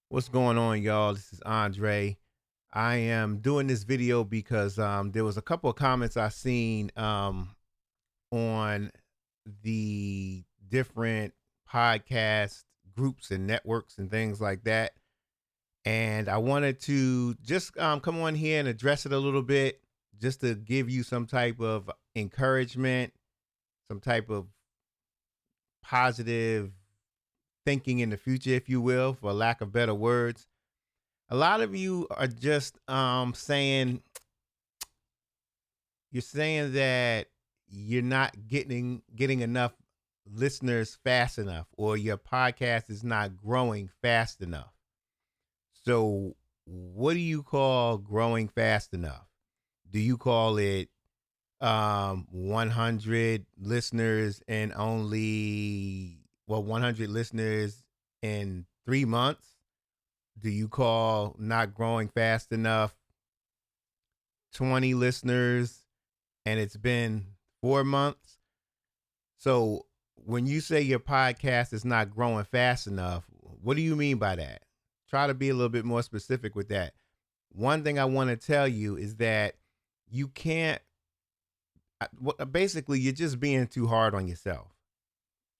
What's going on, y'all? This is Andre. I am doing this video because there was a couple of comments I seen on the different podcast groups and networks and things like that. And I wanted to just come on here and address it a little bit, just to give you some type of encouragement, some type of positive thinking in the future, if you will, for lack of better words. A lot of you are just saying you're saying that you're not getting enough listeners fast enough, or your podcast is not growing fast enough. So what do you call growing fast enough? Do you call it 100 listeners and only 100 listeners in 3 months? Do you call not growing fast enough 20 listeners and it's been 4 months? So when you say your podcast is not growing fast enough, what do you mean by that? Try to be a little bit more specific with that. One thing I want to tell you is that you can't, basically, you're just being too hard on yourself.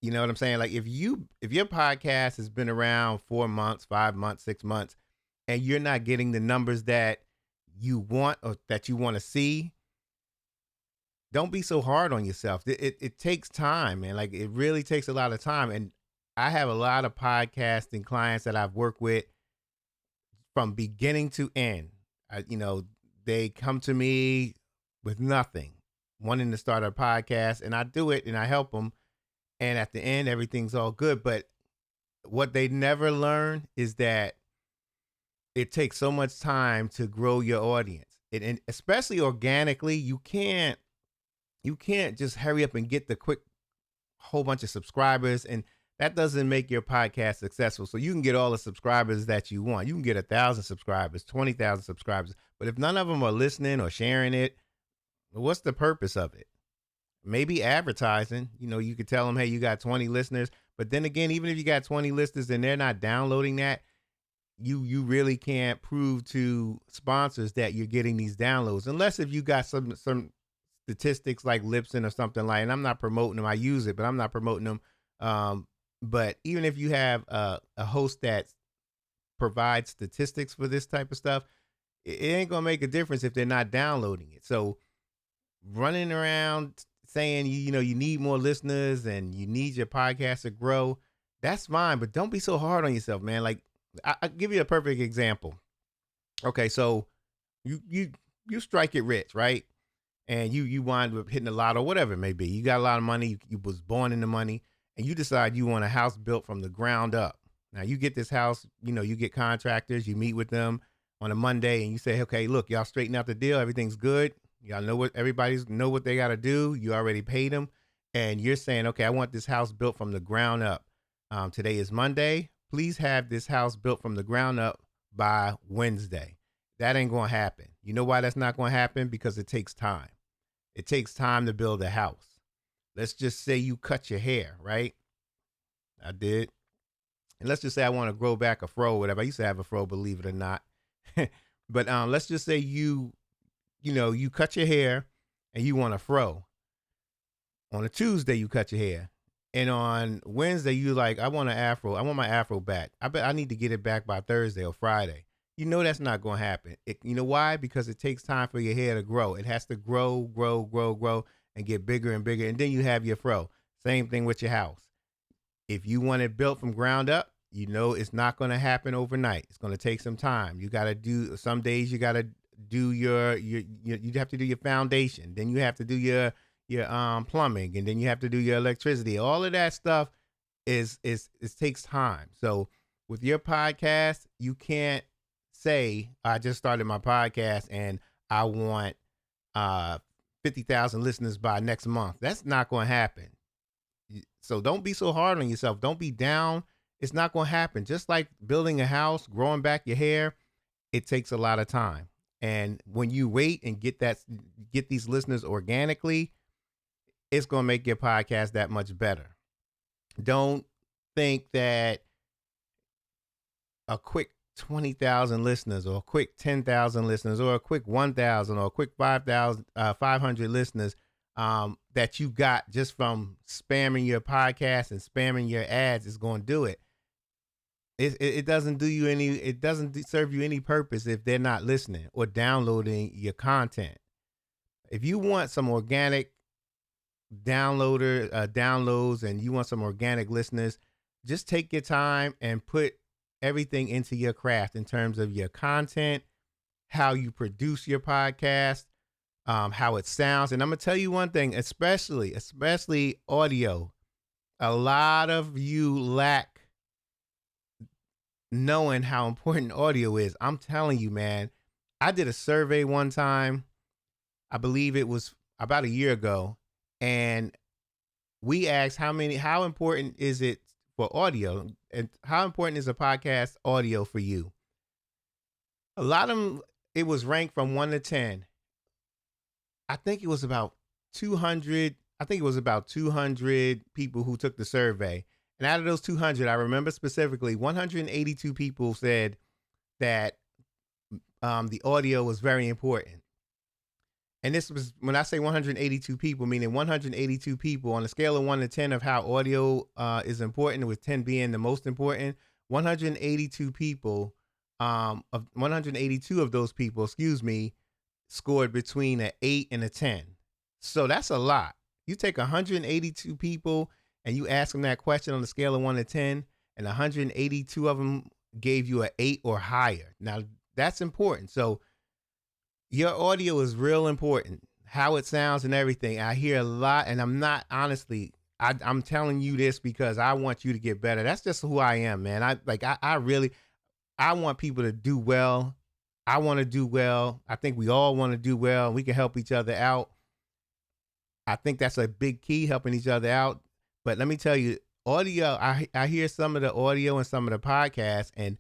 You know what I'm saying? Like if your podcast has been around 4 months, 5 months, 6 months, and you're not getting the numbers that you want or that you want to see, don't be so hard on yourself. It takes time, man. Like it really takes a lot of time. And I have a lot of podcasting clients that I've worked with from beginning to end. They come to me with nothing, wanting to start a podcast, and I do it and I help them. And at the end, everything's all good. But what they never learn is that it takes so much time to grow your audience. And especially organically, you can't just hurry up and get the quick whole bunch of subscribers, and that doesn't make your podcast successful. So you can get all the subscribers that you want. You can get 1,000 subscribers, 20,000 subscribers, but if none of them are listening or sharing it, what's the purpose of it? Maybe advertising. You could tell them, hey, you got 20 listeners, but then again, even if you got 20 listeners and they're not downloading that, you really can't prove to sponsors that you're getting these downloads, unless if you got some statistics like Libsyn or something like. And I'm not promoting them. I use it, but I'm not promoting them. But even if you have a host that provides statistics for this type of stuff, it ain't gonna make a difference if they're not downloading it. So running around saying you need more listeners and you need your podcast to grow, that's fine, but don't be so hard on yourself, man. Like I'll give you a perfect example. Okay, so you strike it rich, right? And you wind up hitting a lot or whatever it may be. You got a lot of money. You was born into money, and you decide you want a house built from the ground up. Now you get this house. You get contractors. You meet with them on a Monday, and you say, okay, look, y'all straighten out the deal. Everything's good. Y'all know what everybody's know what they got to do. You already paid them, and you're saying, okay, I want this house built from the ground up. Today is Monday. Please have this house built from the ground up by Wednesday. That ain't gonna happen. You know why that's not gonna happen? Because it takes time. It takes time to build a house. Let's just say you cut your hair, right? I did. And let's just say I want to grow back a fro, whatever. I used to have a fro, believe it or not. But let's just say you cut your hair and you want a fro. On a Tuesday, you cut your hair. And on Wednesday, you like, I want an afro. I want my afro back. I bet I need to get it back by Thursday or Friday. You know that's not going to happen. You know why? Because it takes time for your hair to grow. It has to grow, grow, grow, grow, and get bigger and bigger. And then you have your fro. Same thing with your house. If you want it built from ground up, it's not going to happen overnight. It's going to take some time. You got to do some days. You got to do your you have to do your foundation. Then you have to do your plumbing, and then you have to do your electricity. All of that stuff is it takes time. So with your podcast, you can't say I just started my podcast and I want 50,000 listeners by next month. That's not going to happen. So don't be so hard on yourself. Don't be down. It's not going to happen. Just like building a house, growing back your hair, it takes a lot of time. And when you wait and get these listeners organically, it's going to make your podcast that much better. Don't think that a quick 20,000 listeners or a quick 10,000 listeners or a quick 1,000 or a quick 500 listeners that you got just from spamming your podcast and spamming your ads is going to do it. It doesn't do you any, it doesn't serve you any purpose if they're not listening or downloading your content. If you want some organic downloads and you want some organic listeners, just take your time and put everything into your craft in terms of your content, how you produce your podcast, how it sounds. And I'm gonna tell you one thing, especially audio. A lot of you lack knowing how important audio is. I'm telling you, man. I did a survey one time. I believe it was about a year ago, and we asked how important is it for audio, and how important is a podcast audio for you? A lot of them, it was ranked from 1 to 10. I think it was about 200. I think it was about 200 people who took the survey. And out of those 200, I remember specifically 182 people said that the audio was very important. And this was, when I say 182 people, meaning 182 people on a scale of 1 to 10 of how audio is important, with 10 being the most important. 182 people, of 182 of those people, scored between an 8 and a 10. So that's a lot. You take 182 people and you ask them that question on the scale of 1 to 10, and 182 of them gave you an 8 or higher. Now, that's important. So your audio is real important, how it sounds and everything. I hear a lot, and I'm not, honestly, I'm telling you this because I want you to get better. That's just who I am, man. I want people to do well. I want to do well. I think we all want to do well. We can help each other out. I think that's a big key, helping each other out. But let me tell you, audio, I hear some of the audio and some of the podcasts, and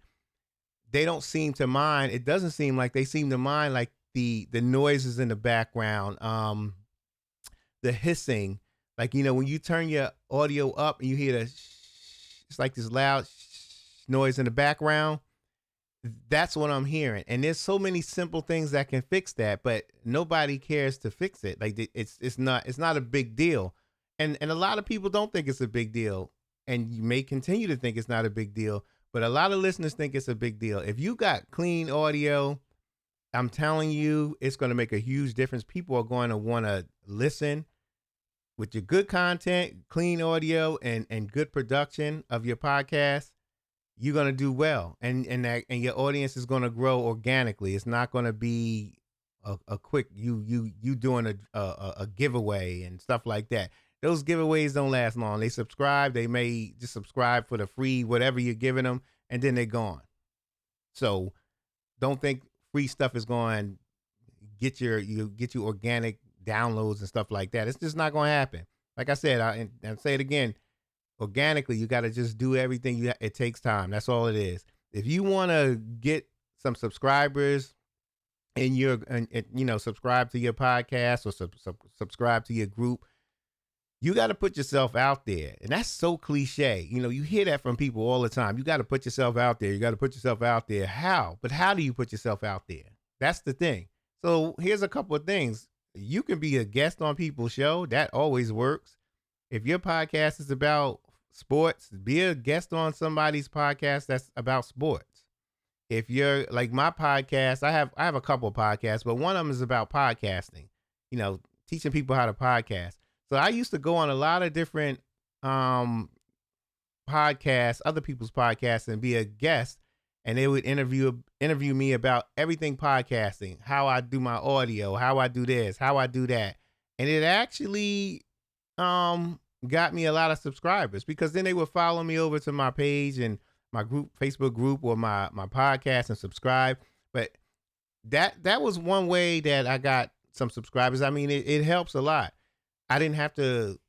they don't seem to mind. It doesn't seem like they seem to mind like the noises in the background, the hissing. Like, when you turn your audio up and you hear it's like this loud noise in the background. That's what I'm hearing. And there's so many simple things that can fix that, but nobody cares to fix it. Like, it's not a big deal. And a lot of people don't think it's a big deal, and you may continue to think it's not a big deal, but a lot of listeners think it's a big deal. If you got clean audio, I'm telling you, it's going to make a huge difference. People are going to want to listen. With your good content, clean audio, and good production of your podcast, you're going to do well. And your audience is going to grow organically. It's not going to be a quick, you doing a giveaway and stuff like that. Those giveaways don't last long. They subscribe. They may just subscribe for the free, whatever you're giving them, and then they're gone. So don't think free stuff is going to get you organic downloads and stuff like that. It's just not going to happen. Like I said, and say it again, organically, you got to just do everything. It takes time. That's all it is. If you want to get some subscribers and subscribe to your podcast or subscribe to your group, you got to put yourself out there. And that's so cliche. You hear that from people all the time. You got to put yourself out there. You got to put yourself out there. How? But how do you put yourself out there? That's the thing. So here's a couple of things. You can be a guest on people's show. That always works. If your podcast is about sports, be a guest on somebody's podcast that's about sports. If you're like my podcast, I have a couple of podcasts, but one of them is about podcasting, teaching people how to podcast. So I used to go on a lot of different podcasts, other people's podcasts, and be a guest, and they would interview me about everything podcasting, how I do my audio, how I do this, how I do that. And it actually got me a lot of subscribers, because then they would follow me over to my page and my Facebook group, or my podcast, and subscribe. But that was one way that I got some subscribers. I mean, it helps a lot. I didn't have to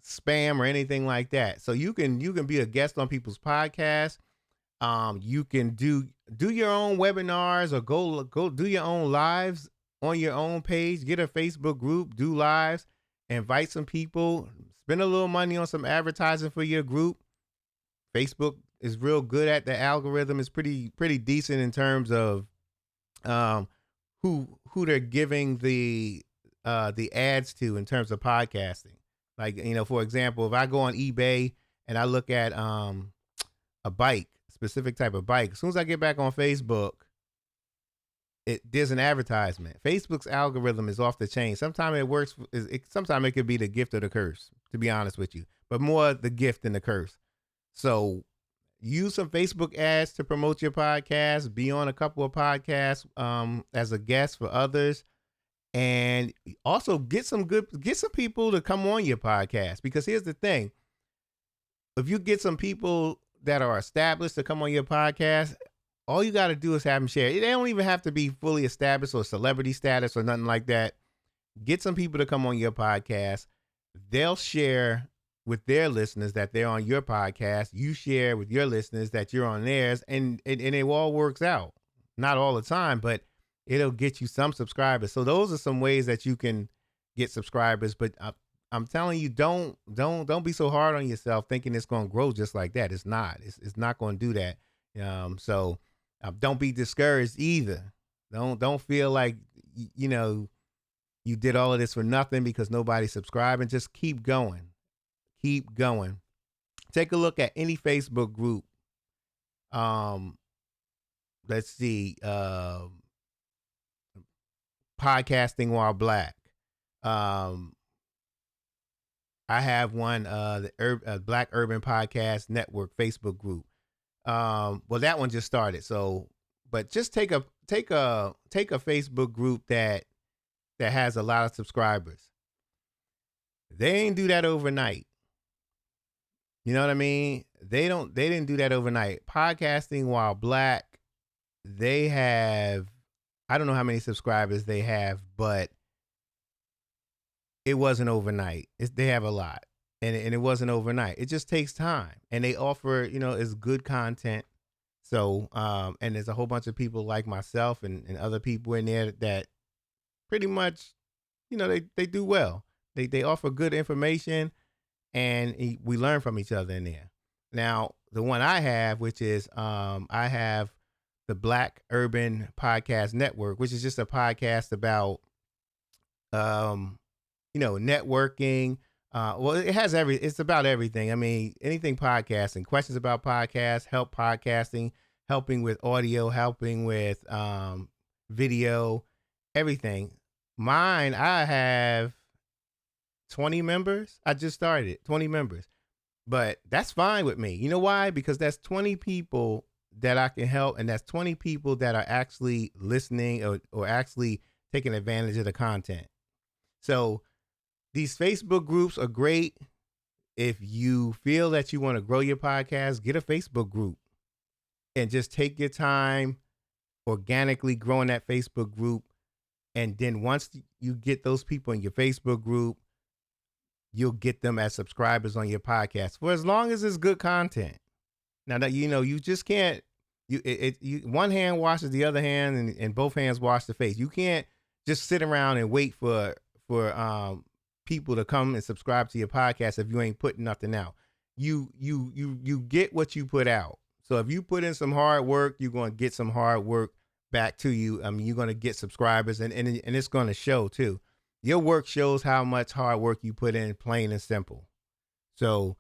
spam or anything like that. So you can be a guest on people's podcasts. You can do your own webinars, or go do your own lives on your own page. Get a Facebook group, do lives, invite some people, spend a little money on some advertising for your group. Facebook is real good at the algorithm. Is pretty decent in terms of um, who they're giving the ads to in terms of podcasting. Like, for example, if I go on eBay and I look at a bike, specific type of bike, as soon as I get back on Facebook, there's an advertisement. Facebook's algorithm is off the chain. Sometimes it works. Sometimes it could be the gift or the curse, to be honest with you, but more the gift than the curse. So use some Facebook ads to promote your podcast. Be on a couple of podcasts as a guest for others, and also get some people to come on your podcast. Because here's the thing: if you get some people that are established to come on your podcast, all you got to do is have them share. They don't even have to be fully established or celebrity status or nothing like that. Get some people to come on your podcast. They'll share with their listeners that they're on your podcast. You share with your listeners that you're on theirs, and it all works out. Not all the time, but it'll get you some subscribers. So those are some ways that you can get subscribers. But I'm telling you, don't be so hard on yourself thinking it's going to grow just like that. It's not. It's not going to do that. So don't be discouraged either. Don't feel like you did all of this for nothing because nobody's subscribing. Just keep going. Keep going. Take a look at any Facebook group. Let's see. Podcasting While Black. I have one, the Black Urban Podcast Network Facebook group. Well, that one just started. So, but just take a Facebook group that has a lot of subscribers. They ain't do that overnight. You know what I mean? They didn't do that overnight. Podcasting While Black, they have, I don't know how many subscribers they have, but it wasn't overnight. They have a lot, and it wasn't overnight. It just takes time, and they offer, it's good content. So, and there's a whole bunch of people like myself and other people in there that pretty much, they do well. They offer good information, and we learn from each other in there. Now, the one I have, which is, I have the Black Urban Podcast Network, which is just a podcast about, networking. Well, it has it's about everything. I mean, anything podcasting, questions about podcasts, help podcasting, helping with audio, helping with video, everything. Mine, I have 20 members. I just started 20 members, but that's fine with me. You know why? Because that's 20 people that I can help, and that's 20 people that are actually listening or actually taking advantage of the content. So these Facebook groups are great. If you feel that you want to grow your podcast, get a Facebook group and just take your time organically growing that Facebook group. And then once you get those people in your Facebook group, you'll get them as subscribers on your podcast for as long as it's good content. Now that you just can't. One hand washes the other hand, and both hands wash the face. You can't just sit around and wait for people to come and subscribe to your podcast if you ain't putting nothing out. You get what you put out. So if you put in some hard work, you're going to get some hard work back to you. I mean, you're going to get subscribers, and it's going to show too. Your work shows how much hard work you put in, plain and simple. So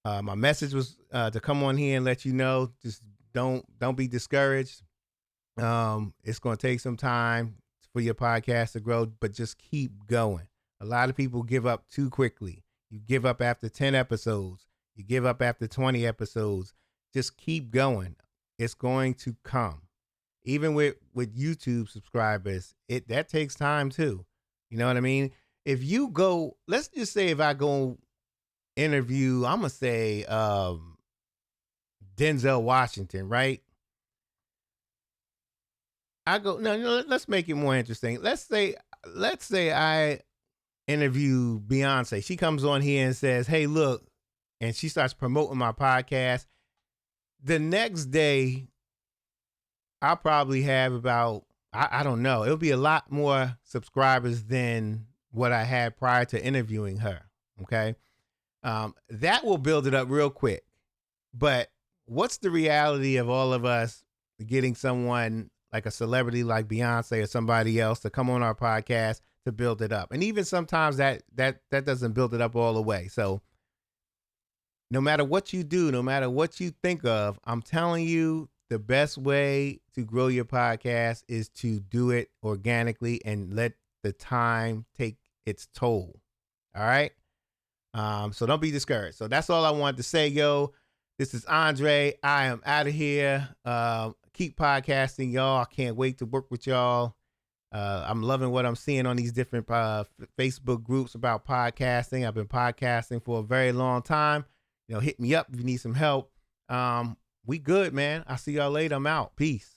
my message was to come on here and let you know, just don't be discouraged. It's going to take some time for your podcast to grow, but just keep going. A lot of people give up too quickly. You give up after 10 episodes. You give up after 20 episodes. Just keep going. It's going to come. Even with YouTube subscribers, that takes time too. You know what I mean? If you go, let's just say if I go interview, I'm going to say Denzel Washington, right? I go, no, let's make it more interesting. Let's say I interview Beyonce. She comes on here and says, hey, look, and she starts promoting my podcast. The next day, I'll probably have about, I don't know, it'll be a lot more subscribers than what I had prior to interviewing her. Okay. That will build it up real quick. But what's the reality of all of us getting someone like a celebrity like Beyonce or somebody else to come on our podcast to build it up? And even sometimes that doesn't build it up all the way. So no matter what you do, no matter what you think of, I'm telling you, the best way to grow your podcast is to do it organically and let the time take its toll. All right. So don't be discouraged. So that's all I wanted to say, yo. This is Andre. I am out of here. Keep podcasting, y'all. I can't wait to work with y'all. I'm loving what I'm seeing on these different Facebook groups about podcasting. I've been podcasting for a very long time. Hit me up if you need some help. We good, man. I'll see y'all later. I'm out. Peace.